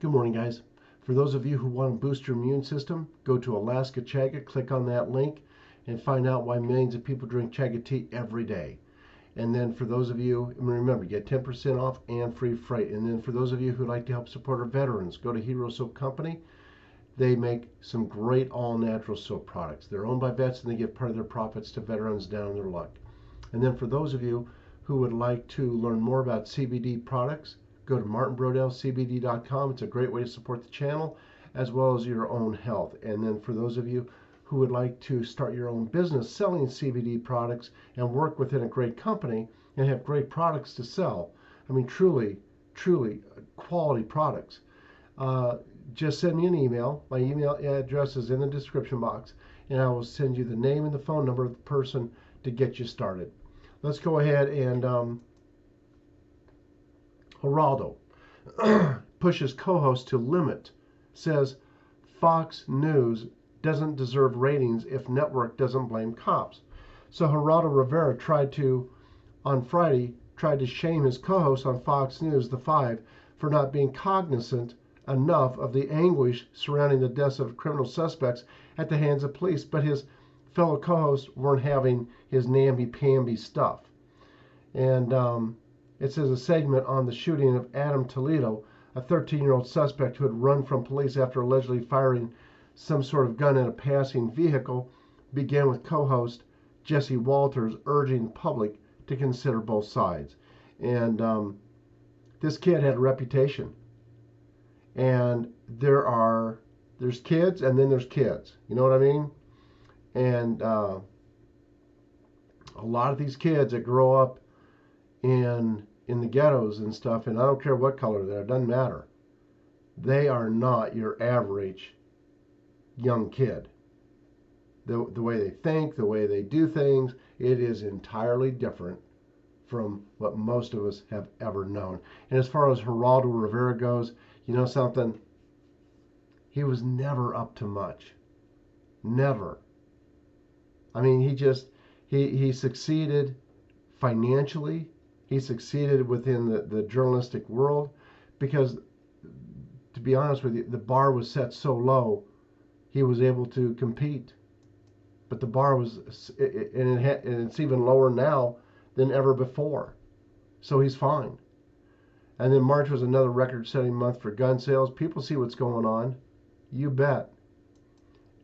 Good morning, guys. For those of you who want to boost your immune system, go to Alaska Chaga, click on that link, and find out why millions of people drink Chaga tea every day. And then for those of you, remember, get 10% off and free freight. And then for those of you who'd like to help support our veterans, go to Hero Soap Company. They make some great all-natural soap products. They're owned by vets, and they give part of their profits to veterans down on their luck. And then for those of you who would like to learn more about CBD products, go to martinbrodellcbd.com. It's a great way to support the channel as well as your own health. And then for those of you who would like to start your own business selling CBD products and work within a great company and have great products to sell, I mean, truly quality products, just send me an email. My email address is in the description box, and I will send you the name and the phone number of the person to get you started. Let's go ahead and Geraldo pushes co-host to limit, says Fox News doesn't deserve ratings if network doesn't blame cops. So Geraldo Rivera on Friday, tried to shame his co-host on Fox News, The Five, for not being cognizant enough of the anguish surrounding the deaths of criminal suspects at the hands of police, but his fellow co-hosts weren't having his namby-pamby stuff. And it says a segment on the shooting of Adam Toledo, a 13-year-old suspect who had run from police after allegedly firing some sort of gun at a passing vehicle, began with co-host Jesse Walters urging the public to consider both sides. And this kid had a reputation. And there's kids, and then there's kids. You know what I mean? And a lot of these kids that grow up in the ghettos and stuff, and I don't care what color they're, it doesn't matter. They are not your average young kid. The way they think, the way they do things, it is entirely different from what most of us have ever known. And as far as Geraldo Rivera goes, you know something? He was never up to much. Never. I mean, he succeeded financially. He succeeded within the journalistic world because, to be honest with you, the bar was set so low, he was able to compete. But the bar was, and it's even lower now than ever before. So he's fine. And then March was another record-setting month for gun sales. People see what's going on. You bet.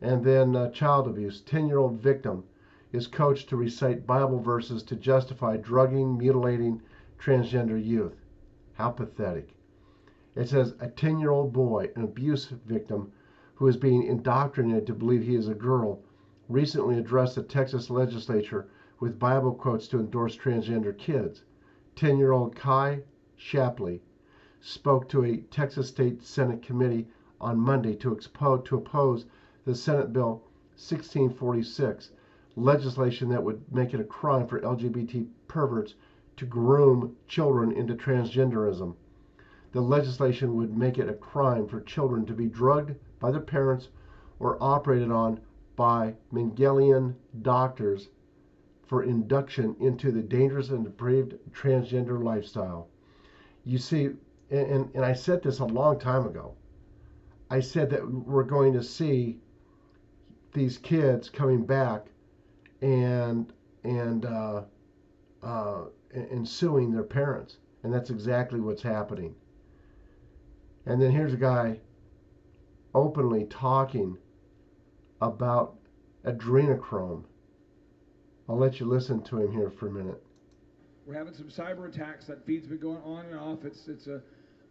And then child abuse. 10-year-old victim is coached to recite Bible verses to justify drugging, mutilating transgender youth. How pathetic. It says a 10-year-old boy, an abuse victim who is being indoctrinated to believe he is a girl, recently addressed the Texas legislature with Bible quotes to endorse transgender kids. 10-year-old Kai Shapley spoke to a Texas State Senate committee on Monday to oppose the Senate Bill 1646, legislation that would make it a crime for LGBT perverts to groom children into transgenderism. The legislation would make it a crime for children to be drugged by their parents or operated on by Mengelian doctors for induction into the dangerous and depraved transgender lifestyle. You see, and I said this a long time ago. I said that we're going to see these kids coming back and suing their parents, and that's exactly what's happening. And then here's a guy openly talking about adrenochrome. I'll let you listen to him here for a minute. We're having some cyber attacks. That feed's been going on and off.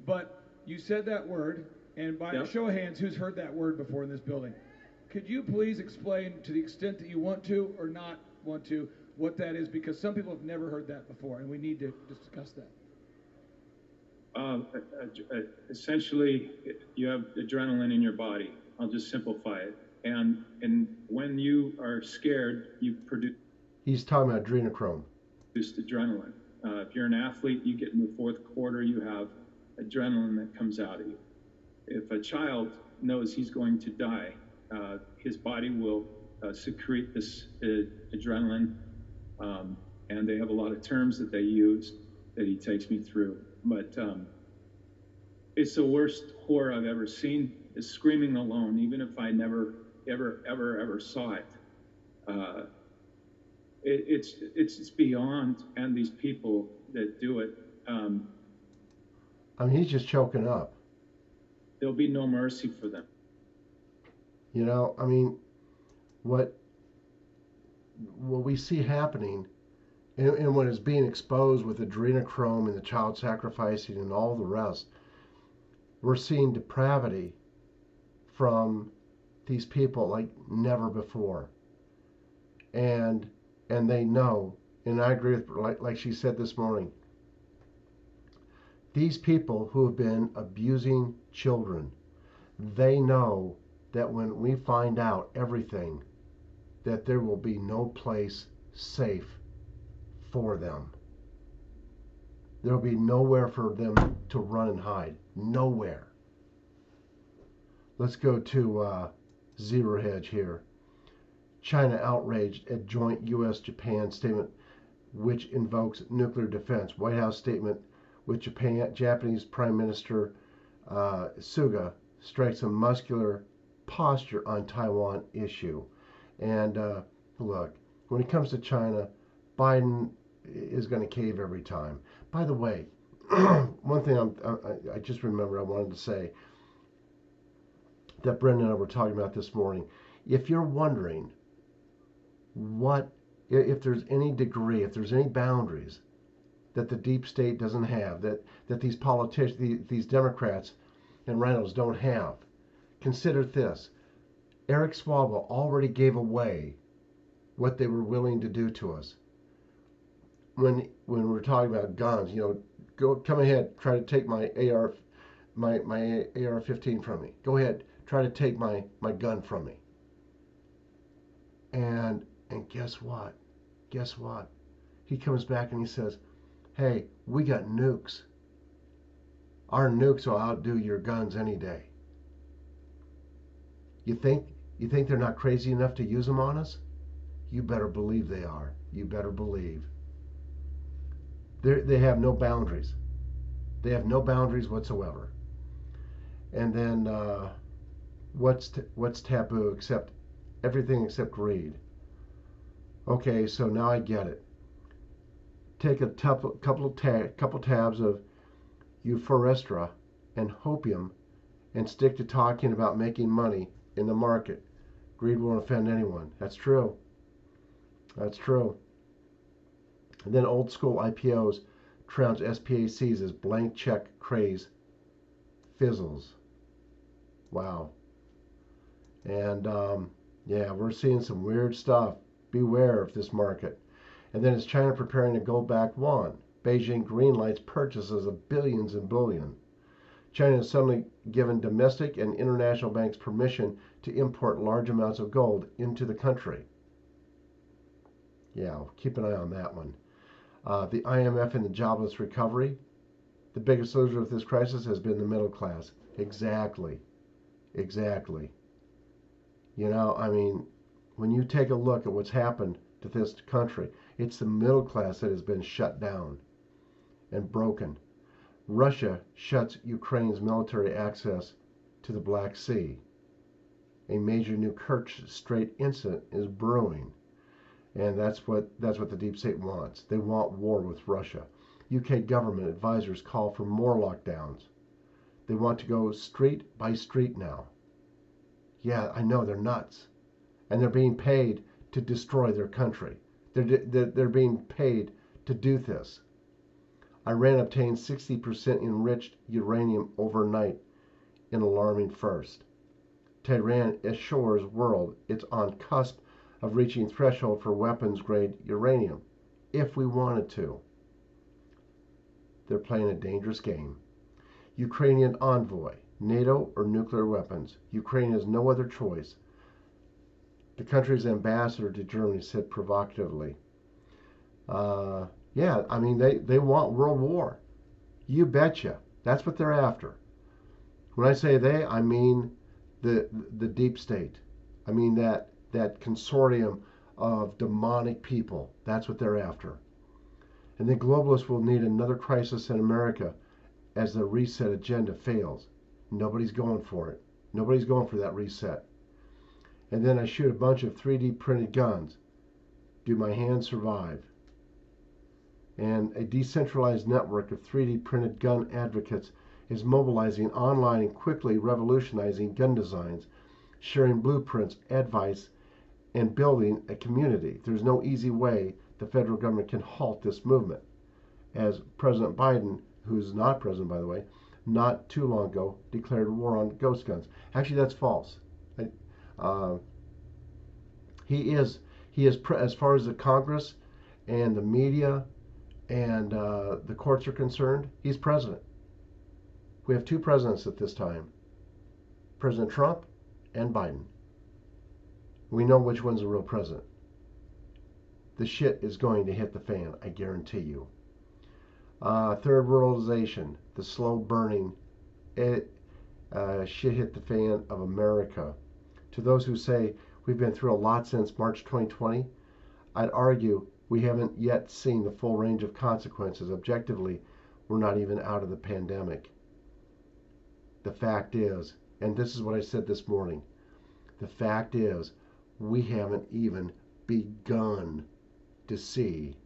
But you said that word, and by a show of hands, who's heard that word before in this building? Could you please explain, to the extent that you want to or not want to, what that is? Because some people have never heard that before, and we need to discuss that. Essentially, you have adrenaline in your body. I'll just simplify it. And when you are scared, you produce. He's talking about adrenochrome. Adrenaline. If you're an athlete, you get in the fourth quarter, you have adrenaline that comes out of you. If a child knows he's going to die, his body will secrete this adrenaline, and they have a lot of terms that they use that he takes me through. But It's the worst horror I've ever seen. Is Screaming Alone, even if I never, ever saw it. It's beyond, and these people that do it, I mean, he's just choking up. there'll be no mercy for them. You know, I mean, what we see happening, and what is being exposed with adrenochrome and the child sacrificing and all the rest, we're seeing depravity from these people like never before. And they know, and I agree with, like she said this morning, these people who have been abusing children, they know that when we find out everything, that there will be no place safe for them. There will be nowhere for them to run and hide. Nowhere. Let's go to Zero Hedge here. China outraged at joint U.S.-Japan statement which invokes nuclear defense. White House statement with Japanese Prime Minister Suga strikes a muscular posture on Taiwan issue. And look, when it comes to China, Biden is going to cave every time. By the way, one thing I just remembered I wanted to say that Brendan and I were talking about this morning. If you're wondering if there's any degree, if there's any boundaries that the deep state doesn't have, that these politicians, these Democrats and rhinos don't have, consider this. Eric Swalwell already gave away what they were willing to do to us. When we're talking about guns, come ahead, try to take my AR-15 from me. Go ahead, try to take my gun from me. And guess what? Guess what? He comes back and he says, "Hey, we got nukes. Our nukes will outdo your guns any day." You think they're not crazy enough to use them on us? You better believe they are. You better believe. They have no boundaries. They have no boundaries whatsoever. And then what's taboo except everything except greed? Okay, so now I get it. Take a couple tabs of Euphorestra and Hopium and stick to talking about making money in the market. Greed won't offend anyone. That's true. That's true. And then old school IPOs trounce SPACs as blank check craze fizzles. Wow. And yeah, we're seeing some weird stuff. Beware of this market. And then is China preparing a gold-backed yuan? Beijing greenlights purchases of billions in bullion. China has suddenly given domestic and international banks permission to import large amounts of gold into the country. Yeah, keep an eye on that one. The IMF and the jobless recovery. The biggest loser of this crisis has been the middle class. Exactly. Exactly. I mean, when you take a look at what's happened to this country, it's the middle class that has been shut down and broken. Russia shuts Ukraine's military access to the Black Sea. A major new Kerch Strait incident is brewing, and that's what the deep state wants. They want war with Russia. UK government advisors call for more lockdowns. They want to go street by street now. Yeah, I know, they're nuts. And they're being paid to destroy their country. They're being paid to do this. Iran obtained 60% enriched uranium overnight in alarming first. Tehran assures world it's on cusp of reaching threshold for weapons-grade uranium, if we wanted to. They're playing a dangerous game. Ukrainian envoy, NATO or nuclear weapons. Ukraine has no other choice. The country's ambassador to Germany said provocatively. Yeah, I mean, they want world war. You betcha. That's what they're after. When I say they, I mean the deep state. I mean that consortium of demonic people. That's what they're after. And the globalists will need another crisis in America as the reset agenda fails. Nobody's going for it. Nobody's going for that reset. And then I shoot a bunch of 3D printed guns. Do my hands survive? And a decentralized network of 3D printed gun advocates is mobilizing online and quickly revolutionizing gun designs, sharing blueprints, advice, and building a community. There's no easy way the federal government can halt this movement. As President Biden, who's not president by the way, not too long ago declared war on ghost guns. Actually, that's false. He is as far as the Congress and the media and the courts are concerned, he's president. We have two presidents at this time, President Trump and Biden. We know which one's the real president. The shit is going to hit the fan, I guarantee you. Third worldization, the slow burning, shit hit the fan of America. To those who say we've been through a lot since March 2020, I'd argue we haven't yet seen the full range of consequences. Objectively, we're not even out of the pandemic. The fact is, and this is what I said this morning, the fact is we haven't even begun to see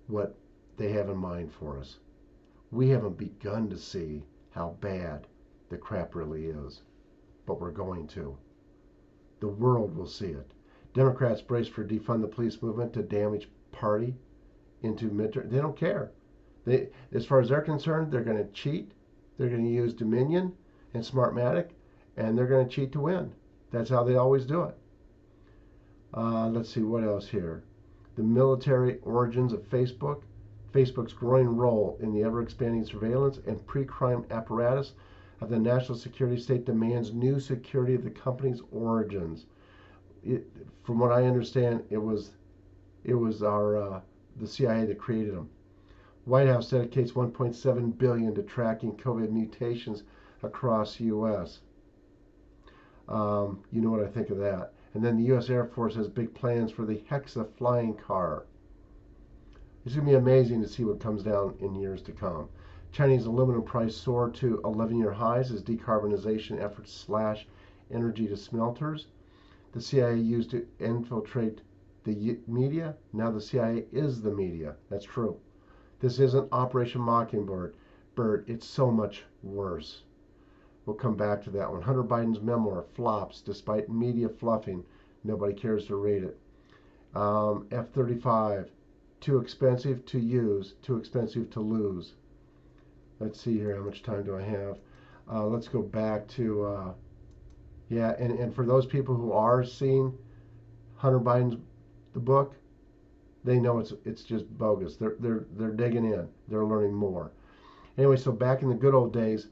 what they have in mind for us. We haven't begun to see how bad the crap really is, but we're going to. The world will see it. Democrats brace for defund the police movement to damage party into midterm. They don't care. They, as far as they're concerned, they're going to cheat. They're going to use Dominion and Smartmatic, and they're going to cheat to win. That's how they always do it. Let's see what else here. The military origins of Facebook. Facebook's growing role in the ever-expanding surveillance and pre-crime apparatus of the national security state demands new security of the company's origins. From what I understand, it was the CIA that created them. White House dedicates $1.7 billion to tracking COVID mutations across U.S. You know what I think of that. And then the U.S. Air Force has big plans for the Hexa flying car. It's going to be amazing to see what comes down in years to come. Chinese aluminum price soared to 11-year highs as decarbonization efforts slash energy to smelters. The CIA used to infiltrate the media. Now the CIA is the media. That's true. This isn't Operation Mockingbird. It's so much worse. We'll come back to that one. Hunter Biden's memoir flops despite media fluffing. Nobody cares to read it. F-35, too expensive to use, too expensive to lose. Let's see here, how much time do I have? Let's go back to, yeah, and for those people who are seeing Hunter Biden's the book, they know it's just bogus. They're digging in. They're learning more. Anyway, so back in the good old days,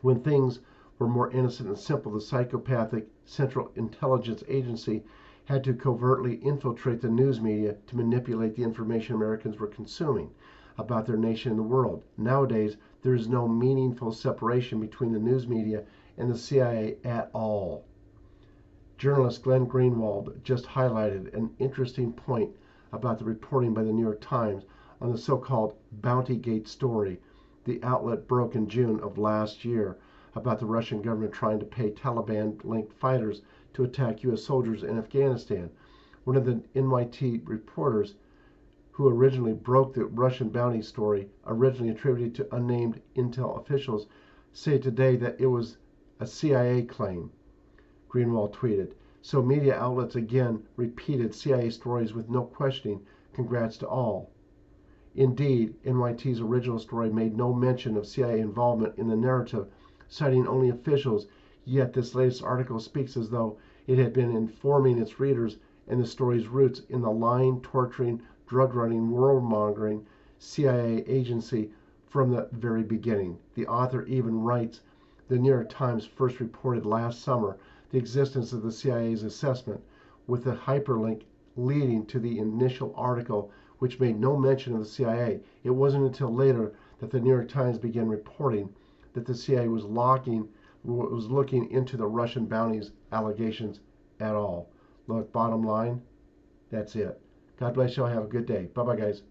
when things were more innocent and simple, the psychopathic Central Intelligence Agency had to covertly infiltrate the news media to manipulate the information Americans were consuming about their nation and the world. Nowadays, there is no meaningful separation between the news media and the CIA at all. Journalist Glenn Greenwald just highlighted an interesting point about the reporting by the New York Times on the so-called Bountygate story the outlet broke in June of last year about the Russian government trying to pay Taliban-linked fighters to attack U.S. soldiers in Afghanistan. One of the NYT reporters who originally broke the Russian bounty story, originally attributed to unnamed intel officials, say today that it was a CIA claim. Greenwald tweeted. So media outlets again repeated CIA stories with no questioning. Congrats to all. Indeed, NYT's original story made no mention of CIA involvement in the narrative, citing only officials, yet this latest article speaks as though it had been informing its readers and the story's roots in the lying, torturing, drug-running, world-mongering CIA agency from the very beginning. The author even writes, the New York Times first reported last summer the existence of the CIA's assessment, with a hyperlink leading to the initial article, which made no mention of the CIA. It wasn't until later that the New York Times began reporting that the CIA was looking into the Russian bounties allegations at all. Look, bottom line, that's it. God bless you all. Have a good day. Bye-bye, guys.